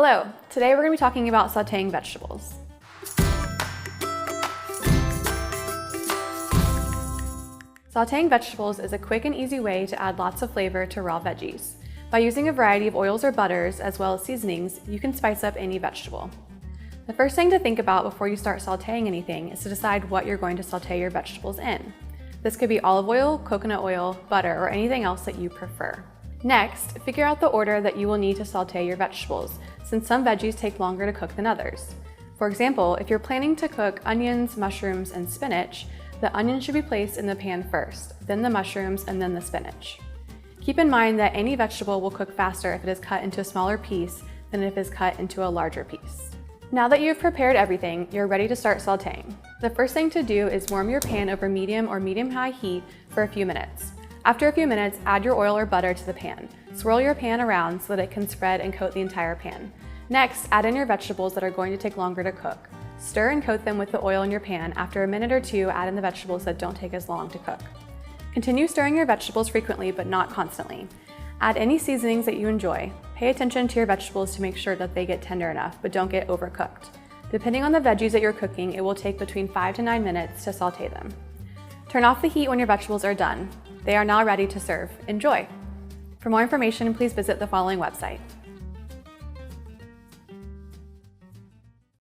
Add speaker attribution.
Speaker 1: Hello, today we're going to be talking about sauteing vegetables. Sauteing vegetables is a quick and easy way to add lots of flavor to raw veggies. By using a variety of oils or butters, as well as seasonings, you can spice up any vegetable. The first thing to think about before you start sauteing anything is to decide what you're going to saute your vegetables in. This could be olive oil, coconut oil, butter, or anything else that you prefer. Next, figure out the order that you will need to saute your vegetables, since some veggies take longer to cook than others. For example, if you're planning to cook onions, mushrooms, and spinach, the onions should be placed in the pan first, then the mushrooms, and then the spinach. Keep in mind that any vegetable will cook faster if it is cut into a smaller piece than if it is cut into a larger piece. Now that you've prepared everything, you're ready to start sauteing. The first thing to do is warm your pan over medium or medium-high heat for a few minutes. After a few minutes, add your oil or butter to the pan. Swirl your pan around so that it can spread and coat the entire pan. Next, add in your vegetables that are going to take longer to cook. Stir and coat them with the oil in your pan. After a minute or two, add in the vegetables that don't take as long to cook. Continue stirring your vegetables frequently, but not constantly. Add any seasonings that you enjoy. Pay attention to your vegetables to make sure that they get tender enough, but don't get overcooked. Depending on the veggies that you're cooking, it will take between 5 to 9 minutes to saute them. Turn off the heat when your vegetables are done. They are now ready to serve. Enjoy! For more information, please visit the following website.